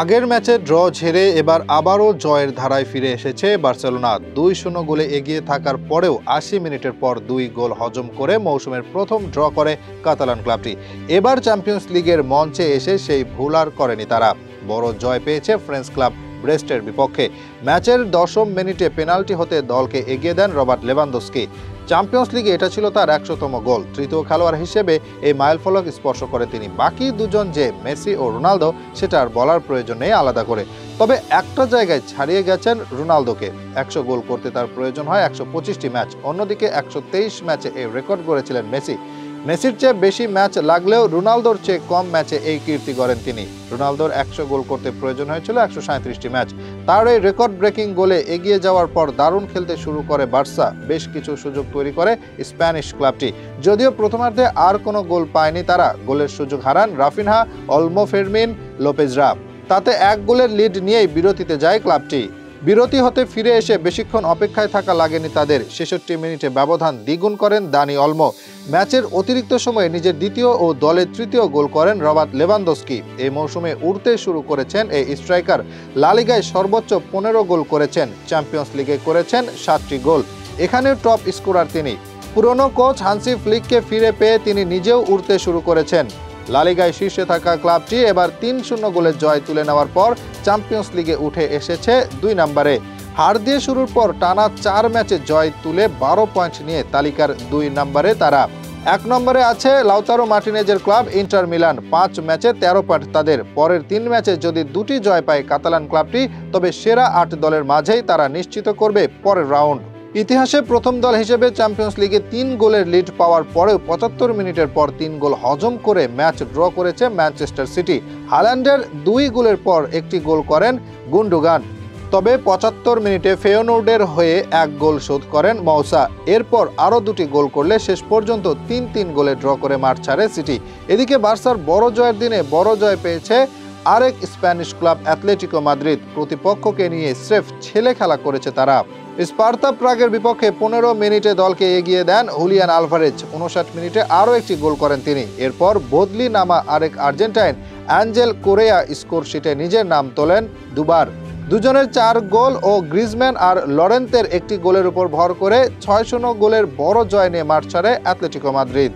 আগের ম্যাচে ড্র ঝেড়ে এবার আবারও জয়ের ধারায় ফিরে এসেছে বার্সেলোনা। 2-0 গোলে এগিয়ে থাকার পরেও 80 মিনিটের পর 2 গোল হজম করে মৌসুমের প্রথম ড্র করে কাতালান ক্লাবটি। এবার চ্যাম্পিয়ন্স লিগের মঞ্চে এসে সেই ভুল আর করেনি তারা। বড় জয় পেয়েছে ফ্রেঞ্চ ক্লাব ব্রেস্টের বিপক্ষে। ম্যাচের 10ম মিনিটে পেনাল্টি হতে দলকে এগিয়ে দেন রবার্ট লেভানদস্কি। চ্যাম্পিয়ন্স লিগে এটা ছিল তার 100তম গোল। তৃতীয় খেলোয়াড় হিসেবে এই মাইলফলক স্পর্শ করে তিনি। বাকি দুজন যে মেসি ও রোনালদো সেটা আর বলার প্রয়োজন নেই আলাদা করে। তবে একটা জায়গায় ছাড়িয়ে গেছেন রোনালদোকে। 100 গোল করতে তার প্রয়োজন হয় 125টি ম্যাচ। অন্যদিকে 123 ম্যাচে এই রেকর্ড গড়েছিলেন মেসি। মেসির চেয়ে বেশি ম্যাচ লাগলেও রোনালদোর চেয়ে কম ম্যাচে এই কীর্তি গড়েন তিনি। রোনালদোর 100 গোল করতে প্রয়োজন হয়েছিল 137টি ম্যাচ। তার এই রেকর্ড ব্রেকিং গোলে এগিয়ে যাওয়ার পর দারুণ খেলতে শুরু করে বার্সা। বেশ কিছু সুযোগ তৈরি করে স্প্যানিশ ক্লাবটি। যদিও প্রথমার্ধে আর কোনো গোল পায়নি তারা। গোলের সুযোগ হারান রাফিনহা, অলমো, ফেরমিন লোপেজরা। তাতে 1 গোলের লিড নিয়েই বিরতিতে যায় ক্লাবটি। বিরতি হতে ফিরে এসে বেশিক্ষণ অপেক্ষায় থাকা লাগেনি তাদের। 66 মিনিটে ব্যবধান দ্বিগুণ করেন দানি অলমো। ম্যাচের অতিরিক্ত সময়ে নিজের দ্বিতীয় ও দলের তৃতীয় গোল করেন রবার্ট লেভানদস্কি। এই মৌসুমে উড়তে শুরু করেছেন এই স্ট্রাইকার। লা লিগায় সর্বোচ্চ 15 গোল করেছেন। চ্যাম্পিয়ন্স লিগে করেছেন 7টি গোল। এখানেও টপ স্কোরার তিনি। পুরনো কোচ হান্সি ফ্লিককে ফিরে পেয়ে তিনি নিজেও উড়তে শুরু করেছেন। লা লিগায় শীর্ষে থাকা ক্লাবটি এবার 3-0 গোলের জয় তুলে নেওয়ার পর চ্যাম্পিয়ন্স লিগে উঠে এসেছে 2 নম্বরে। হার দিয়ে শুরুর পর টানা 4 ম্যাচে জয় তুলে 12 পয়েন্ট নিয়ে তালিকার 2 নম্বরে তারা। 1 নম্বরে আছে লাউতারো মার্টিনেজের ক্লাব ইন্টার মিলান। 5 ম্যাচে 13 পয়েন্ট তাদের। পরের 3 ম্যাচে যদি 2টি জয় পায় কাতালান ক্লাবটি তবে সেরা 8 দলের মাঝেই তারা নিশ্চিত করবে পরের রাউন্ড। ইতিহাসে প্রথম দল হিসেবে চ্যাম্পিয়ন্স লিগে 3 গোলের লিড পাওয়ার পরেও 75 মিনিটের পর 3 গোল হজম করে ম্যাচ ড্র করেছে ম্যানচেস্টার সিটি। হাল্যান্ডের 2 গোলের পর 1টি গোল করেন গুন্ডোগান। তবে 75 মিনিটে ফেয়নোর্ডের হয়ে 1 গোল শোধ করেন মৌসা। এরপর আরও 2টি গোল করলে শেষ পর্যন্ত 3-3 গোলে ড্র করে মাঠ ছাড়ে সিটি। এদিকে বার্সার বড় জয়ের দিনে বড় জয় পেয়েছে আরেক স্প্যানিশ ক্লাব অ্যাথলেটিকো মাদ্রিদ। প্রতিপক্ষকে নিয়ে স্রেফ ছেলে খেলা করেছে তারা। স্পার্তা প্রাগের বিপক্ষে 15 মিনিটে দলকে এগিয়ে দেন হুলিয়ান আলভারেজ। 59 মিনিটে আরও 1টি গোল করেন তিনি। এরপর বদলি নামা আরেক আর্জেন্টাইন অ্যাঞ্জেল কোরেয়া স্কোর শিটে নিজের নাম তোলেন দুবার। দুজনের 4 গোল ও গ্রিজম্যান আর লরেন্তের 1টি গোলের উপর ভর করে 6-0 গোলের বড় জয় নিয়ে মাঠ ছাড়ে অ্যাথলেটিকো মাদ্রিদ।